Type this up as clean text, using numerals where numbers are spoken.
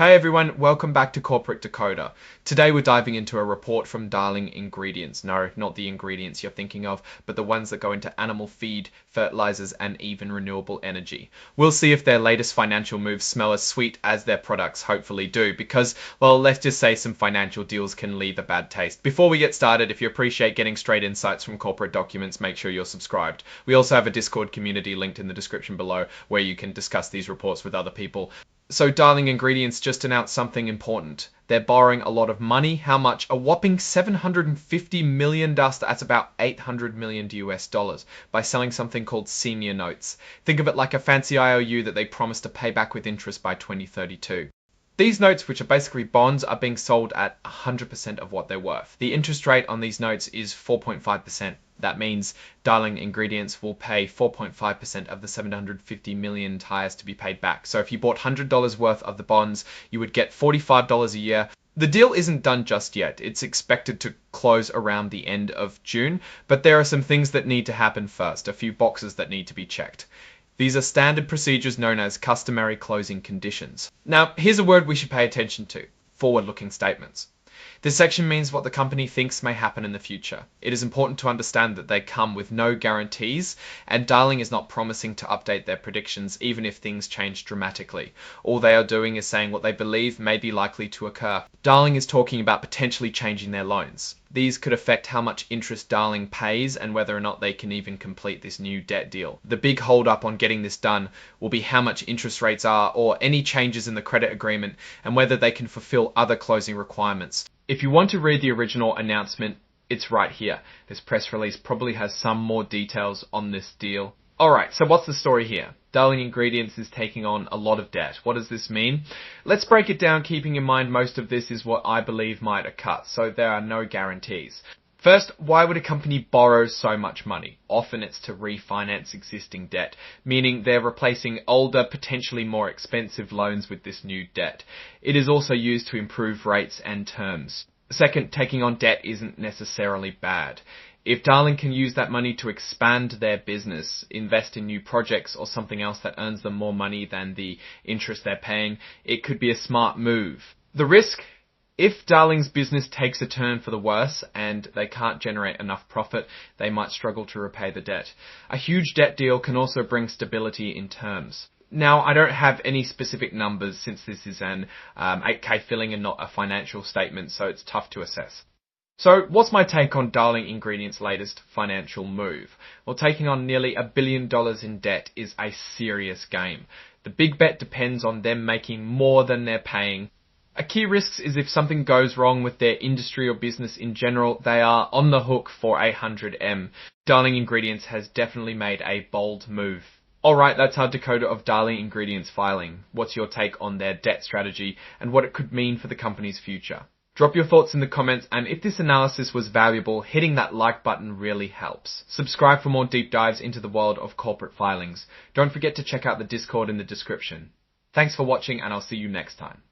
Hey everyone, welcome back to Corporate Decoder. Today we're diving into a report from Darling Ingredients. No, not the ingredients you're thinking of, but the ones that go into animal feed, fertilizers, and even renewable energy. We'll see if their latest financial moves smell as sweet as their products hopefully do, because, well, let's just say some financial deals can leave a bad taste. Before we get started, if you appreciate getting straight insights from corporate documents, make sure you're subscribed. We also have a Discord community linked in the description below where you can discuss these reports with other people. So Darling Ingredients just announced something important. They're borrowing a lot of money. How much? A whopping $750 million, that's about 800 million US dollars, by selling something called senior notes. Think of it like a fancy IOU that they promise to pay back with interest by 2032. These notes, which are basically bonds, are being sold at 100% of what they're worth. The interest rate on these notes is 4.5%. That means Darling Ingredients will pay 4.5% of the 750 million tires to be paid back. So if you bought $100 worth of the bonds, you would get $45 a year. The deal isn't done just yet. It's expected to close around the end of June, but there are some things that need to happen first, a few boxes that need to be checked. These are standard procedures known as customary closing conditions. Now, here's a word we should pay attention to: forward-looking statements. This section means what the company thinks may happen in the future. It is important to understand that they come with no guarantees, and Darling is not promising to update their predictions even if things change dramatically. All they are doing is saying what they believe may be likely to occur. Darling is talking about potentially changing their loans. These could affect how much interest Darling pays and whether or not they can even complete this new debt deal. The big hold up on getting this done will be how much interest rates are, or any changes in the credit agreement, and whether they can fulfill other closing requirements. If you want to read the original announcement, it's right here. This press release probably has some more details on this deal. Alright, so what's the story here? Darling Ingredients is taking on a lot of debt. What does this mean? Let's break it down, keeping in mind most of this is what I believe might occur, so there are no guarantees. First, why would a company borrow so much money? Often it's to refinance existing debt, meaning they're replacing older, potentially more expensive loans with this new debt. It is also used to improve rates and terms. Second, taking on debt isn't necessarily bad. If Darling can use that money to expand their business, invest in new projects, or something else that earns them more money than the interest they're paying, it could be a smart move. The risk? If Darling's business takes a turn for the worse and they can't generate enough profit, they might struggle to repay the debt. A huge debt deal can also bring stability in terms. Now, I don't have any specific numbers since this is an 8K filling and not a financial statement, so it's tough to assess. So, what's my take on Darling Ingredients' latest financial move? Well, taking on nearly $1 billion in debt is a serious game. The big bet depends on them making more than they're paying. A key risk is if something goes wrong with their industry or business in general, they are on the hook for 100M. Darling Ingredients has definitely made a bold move. Alright, that's our decoder of Darling Ingredients filing. What's your take on their debt strategy and what it could mean for the company's future? Drop your thoughts in the comments, and if this analysis was valuable, hitting that like button really helps. Subscribe for more deep dives into the world of corporate filings. Don't forget to check out the Discord in the description. Thanks for watching, and I'll see you next time.